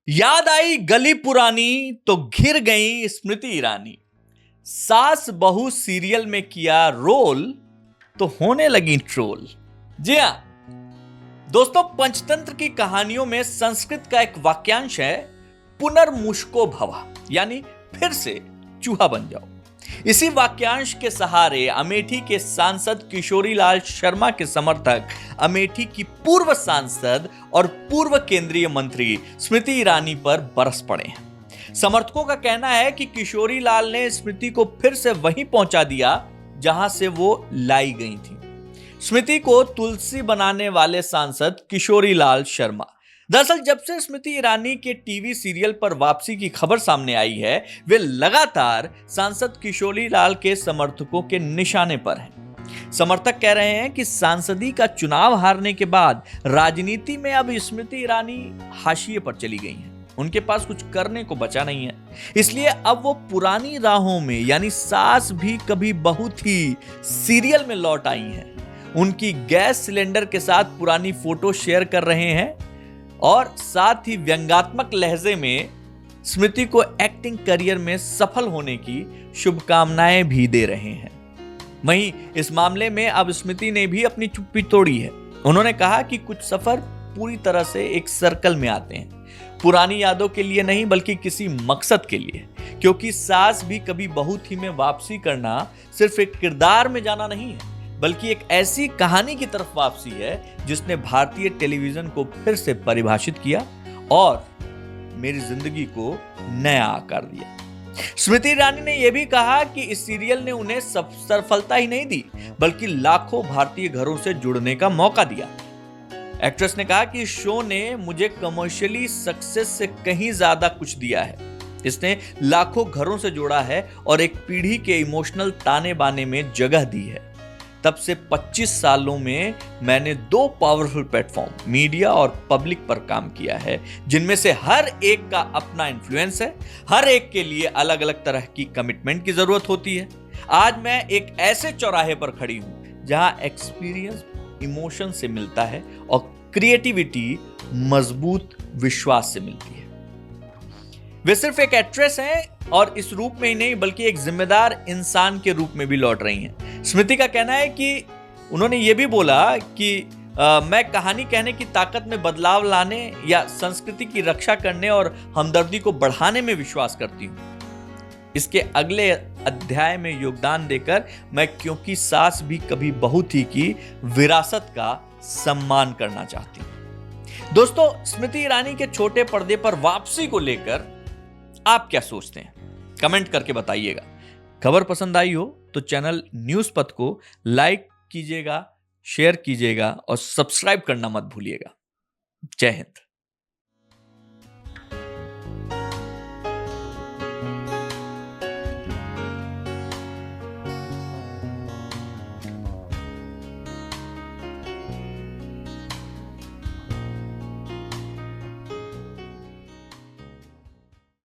याद आई गली पुरानी तो घिर गई स्मृति ईरानी। सास बहू सीरियल में किया रोल तो होने लगी ट्रोल। जी हां दोस्तों, पंचतंत्र की कहानियों में संस्कृत का एक वाक्यांश है, पुनर्मुष्को भवा, यानी फिर से चूहा बन जाओ। इसी वाक्यांश के सहारे अमेठी के सांसद किशोरीलाल शर्मा के समर्थक अमेठी की पूर्व सांसद और पूर्व केंद्रीय मंत्री स्मृति ईरानी पर बरस पड़े हैं। समर्थकों का कहना है कि किशोरीलाल ने स्मृति को फिर से वहीं पहुंचा दिया जहां से वो लाई गई थी। स्मृति को तुलसी बनाने वाले सांसद किशोरीलाल शर्मा। दरअसल जब से स्मृति ईरानी के टीवी सीरियल पर वापसी की खबर सामने आई है, वे लगातार सांसद किशोरीलाल के समर्थकों के निशाने पर हैं। समर्थक कह रहे हैं कि सांसदी का चुनाव हारने के बाद राजनीति में अब स्मृति ईरानी हाशिए पर चली गई हैं। उनके पास कुछ करने को बचा नहीं है, इसलिए अब वो पुरानी राहों में यानी सास भी कभी बहू थी सीरियल में लौट आई हैं। उनकी गैस सिलेंडर के साथ पुरानी फोटो शेयर कर रहे हैं और साथ ही व्यंग्यात्मक लहजे में स्मृति को एक्टिंग करियर में सफल होने की शुभकामनाएं भी दे रहे हैं। वहीं इस मामले में अब स्मृति ने भी अपनी चुप्पी तोड़ी है। उन्होंने कहा कि कुछ सफर पूरी तरह से एक सर्कल में आते हैं, पुरानी यादों के लिए नहीं बल्कि किसी मकसद के लिए, क्योंकि सास भी कभी बहू थी में वापसी करना सिर्फ एक किरदार में जाना नहीं है बल्कि एक ऐसी कहानी की तरफ वापसी है जिसने भारतीय टेलीविजन को फिर से परिभाषित किया और मेरी जिंदगी को नया आकार दिया। स्मृति ईरानी ने यह भी कहा कि इस सीरियल ने उन्हें सफलता ही नहीं दी बल्कि लाखों भारतीय घरों से जुड़ने का मौका दिया। एक्ट्रेस ने कहा कि इस शो ने मुझे कमर्शियली सक्सेस से कहीं ज्यादा कुछ दिया है। इसने लाखों घरों से जोड़ा है और एक पीढ़ी के इमोशनल ताने बाने में जगह दी है। तब से 25 सालों में मैंने 2 पावरफुल प्लेटफॉर्म मीडिया और पब्लिक पर काम किया है, जिनमें से हर एक का अपना इन्फ्लुएंस है। हर एक के लिए अलग अलग तरह की कमिटमेंट की जरूरत होती है। आज मैं एक ऐसे चौराहे पर खड़ी हूं जहां एक्सपीरियंस इमोशन से मिलता है और क्रिएटिविटी मजबूत विश्वास से मिलती है। वे सिर्फ एक एक्ट्रेस हैं और इस रूप में ही नहीं बल्कि एक जिम्मेदार इंसान के रूप में भी लौट रही हैं। स्मृति का कहना है कि उन्होंने ये भी बोला कि मैं कहानी कहने की ताकत में बदलाव लाने या संस्कृति की रक्षा करने और हमदर्दी को बढ़ाने में विश्वास करती हूँ। इसके अगले अध्याय में योगदान देकर मैं क्योंकि सास भी कभी बहू थी की विरासत का सम्मान करना चाहती हूँ। दोस्तों, स्मृति ईरानी के छोटे पर्दे पर वापसी को लेकर आप क्या सोचते हैं? कमेंट करके बताइएगा। खबर पसंद आई हो तो चैनल न्यूज़ पथ को लाइक कीजिएगा, शेयर कीजिएगा और सब्सक्राइब करना मत भूलिएगा। जय हिंद।